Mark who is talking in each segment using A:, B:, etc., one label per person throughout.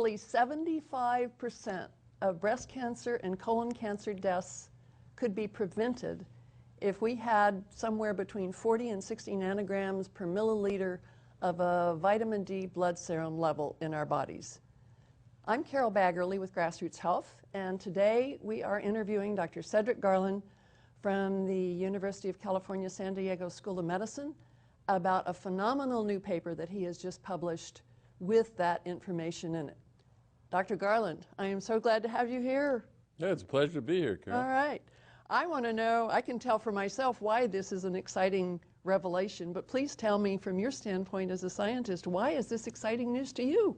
A: Literally 75% of breast cancer and colon cancer deaths could be prevented if we had somewhere between 40 and 60 nanograms per milliliter of a vitamin D blood serum level in our bodies. I'm Carol Baggerly with Grassroots Health, and today we are interviewing Dr. Cedric Garland from the University of California, San Diego School of Medicine about a phenomenal new paper that he has just published with that information in it. Dr. Garland, I am so glad to have you here.
B: Yeah, it's a pleasure to be here, Carol.
A: All right. I want to know, I can tell for myself why this is an exciting revelation, but please tell me from your standpoint as a scientist, why is this exciting news to you?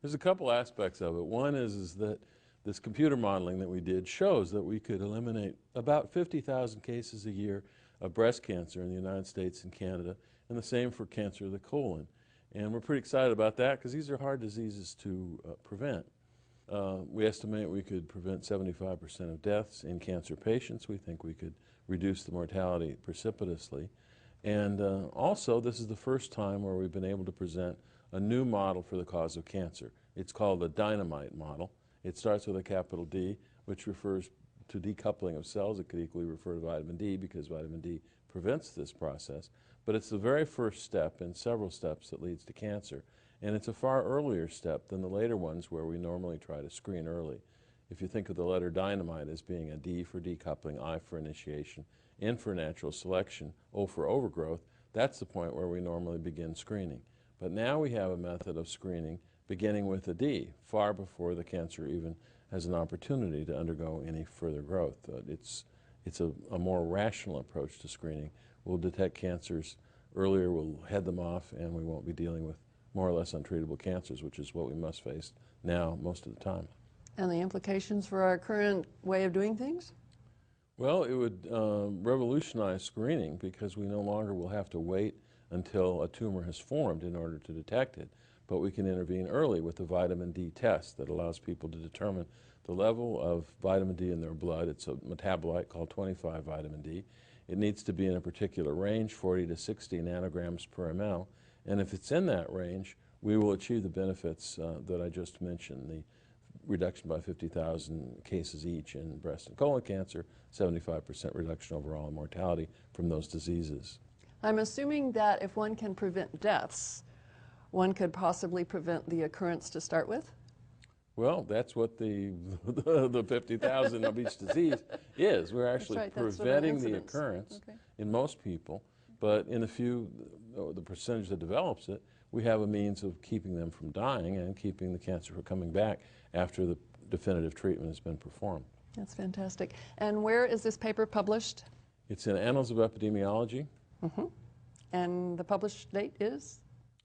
B: There's a couple aspects of it. One is that this computer modeling that we did shows that we could eliminate about 50,000 cases a year of breast cancer in the United States and Canada, and the same for cancer of the colon. And we're pretty excited about that because these are hard diseases to prevent. We estimate we could prevent 75% of deaths in cancer patients. We think we could reduce the mortality precipitously. And also, this is the first time where we've been able to present a new model for the cause of cancer. It's called the dynamite model. It starts with a capital D, which refers to decoupling of cells. It could equally refer to vitamin D because vitamin D prevents this process. But it's the very first step in several steps that leads to cancer. And it's a far earlier step than the later ones where we normally try to screen early. If you think of the letter dynamite as being a D for decoupling, I for initiation, N for natural selection, O for overgrowth, that's the point where we normally begin screening. But now we have a method of screening beginning with a D, far before the cancer even has an opportunity to undergo any further growth. It's a more rational approach to screening. We'll detect cancers earlier, we'll head them off, and we won't be dealing with more or less untreatable cancers, which is what we must face now most of the time.
A: And the implications for our current way of doing things?
B: Well, it would revolutionize screening because we no longer will have to wait until a tumor has formed in order to detect it. But we can intervene early with the vitamin D test that allows people to determine the level of vitamin D in their blood. It's a metabolite called 25 vitamin D. It needs to be in a particular range, 40 to 60 nanograms per ml. And if it's in that range, we will achieve the benefits that I just mentioned, the reduction by 50,000 cases each in breast and colon cancer, 75% reduction overall in mortality from those diseases.
A: I'm assuming that if one can prevent deaths, one could possibly prevent the occurrence to start with?
B: Well, that's what the 50,000 of each disease is. We're actually preventing the occurrence in most people, but in a few, the percentage that develops it, we have a means of keeping them from dying and keeping the cancer from coming back after the definitive treatment has been performed.
A: That's fantastic. And where is this paper published?
B: It's in Annals of Epidemiology.
A: Mm-hmm. And the published date is?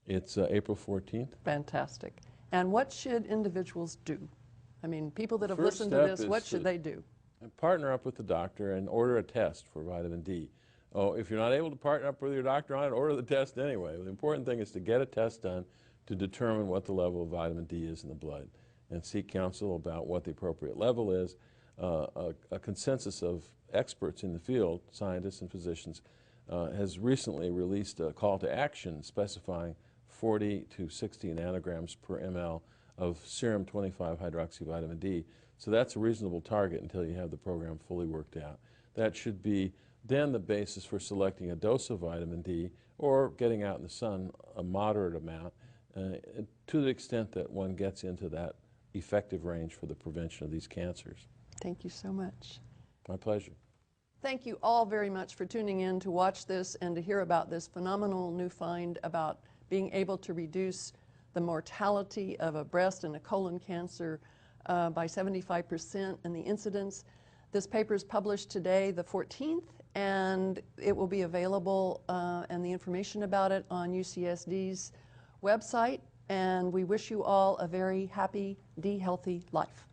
B: It's April 14th.
A: Fantastic. And what should individuals do? I mean, people that have listened to this, what should they do?
B: Partner up with the doctor and order a test for vitamin D. Oh, if you're not able to partner up with your doctor on it, order the test anyway. The important thing is to get a test done to determine what the level of vitamin D is in the blood and seek counsel about what the appropriate level is. A consensus of experts in the field, scientists and physicians, has recently released a call to action specifying 40 to 60 nanograms per ml of serum 25-hydroxyvitamin D. So that's a reasonable target until you have the program fully worked out. That should be then the basis for selecting a dose of vitamin D or getting out in the sun a moderate amount to the extent that one gets into that effective range for the prevention of these cancers.
A: Thank you so much.
B: My pleasure.
A: Thank you all very much for tuning in to watch this and to hear about this phenomenal new find about being able to reduce the mortality of a breast and a colon cancer by 75% and the incidence. This paper is published today, the 14th, and it will be available and the information about it on UCSD's website. And we wish you all a very happy, D-healthy life.